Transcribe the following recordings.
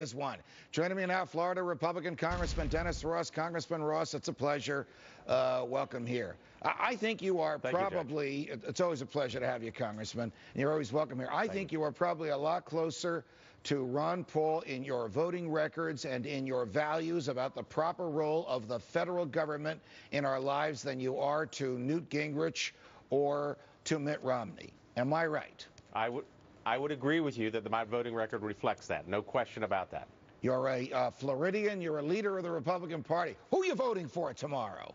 Is one. Joining me now, Florida Republican Congressman Dennis Ross. Congressman Ross, it's a pleasure. Welcome here. I think you are probably, it's always a pleasure to have you, Congressman, and you're always welcome here. I think you are probably a lot closer to Ron Paul in your voting records and in your values about the proper role of the federal government in our lives than you are to Newt Gingrich or to Mitt Romney. Am I right? I would agree with you that my voting record reflects that. No question about that. You're a Floridian. You're a leader of the Republican Party. Who are you voting for tomorrow?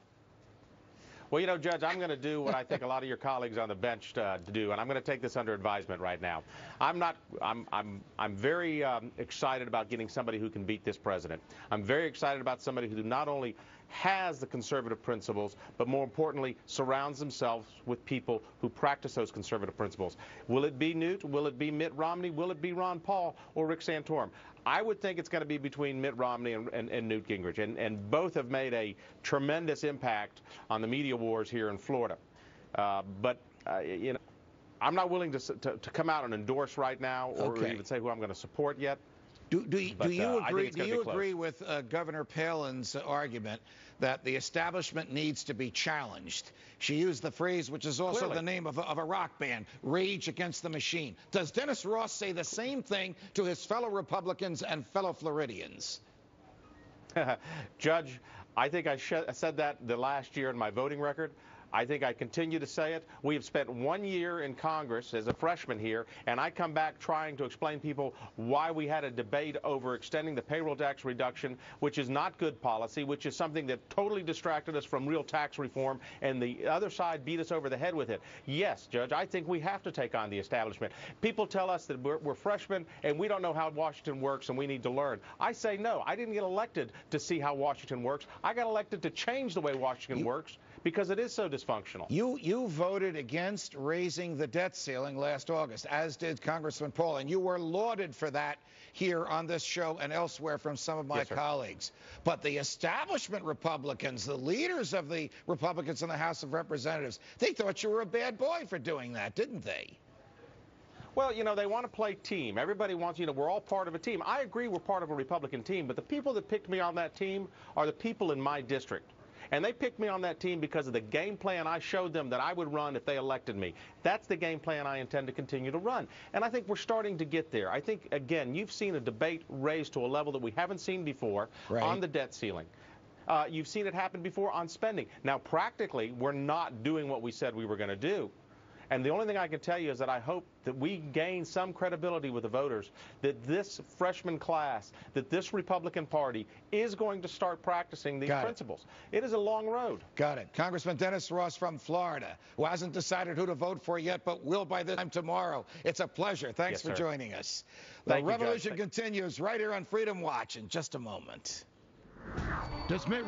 Well, you know, Judge, I'm going to do what I think a lot of your colleagues on the bench do, and I'm going to take this under advisement right now. I'm very excited about getting somebody who can beat this president. I'm very excited about somebody who not only has the conservative principles, but more importantly, surrounds themselves with people who practice those conservative principles. Will it be Newt? Will it be Mitt Romney? Will it be Ron Paul or Rick Santorum? I would think it's going to be between Mitt Romney and Newt Gingrich, and both have made a tremendous impact on the media wars here in Florida. You know, I'm not willing to come out and endorse right now or even say who I'm going to support yet. Do you agree with Governor Palin's argument that the establishment needs to be challenged? She used the phrase, which is also the name of a rock band, Rage Against the Machine. Does Dennis Ross say the same thing to his fellow Republicans and fellow Floridians? Judge, I think I said that the last year in my voting record. I think I continue to say it. We have spent 1 year in Congress as a freshman here, and I come back trying to explain to people why we had a debate over extending the payroll tax reduction, which is not good policy, which is something that totally distracted us from real tax reform, and the other side beat us over the head with it. Yes, Judge, I think we have to take on the establishment. People tell us that we're freshmen and we don't know how Washington works and we need to learn. I say no. I didn't get elected to see how Washington works. I got elected to change the way Washington works because it is so dysfunctional. You voted against raising the debt ceiling last August, as did Congressman Paul, and you were lauded for that here on this show and elsewhere from some of my colleagues. But the establishment Republicans, the leaders of the Republicans in the House of Representatives, they thought you were a bad boy for doing that, didn't they? Well, you know, they want to play team. Everybody wants, you know, we're all part of a team. I agree we're part of a Republican team, but the people that picked me on that team are the people in my district. And they picked me on that team because of the game plan I showed them that I would run if they elected me. That's the game plan I intend to continue to run. And I think we're starting to get there. I think, again, you've seen a debate raised to a level that we haven't seen before on the debt ceiling. You've seen it happen before on spending. Now, practically, we're not doing what we said we were going to do. And the only thing I can tell you is that I hope that we gain some credibility with the voters, that this freshman class, that this Republican Party is going to start practicing these principles. It is a long road. Got it. Congressman Dennis Ross from Florida, who hasn't decided who to vote for yet, but will by this time tomorrow. It's a pleasure. Thanks for joining us. The revolution continues right here on Freedom Watch in just a moment. Does Mitt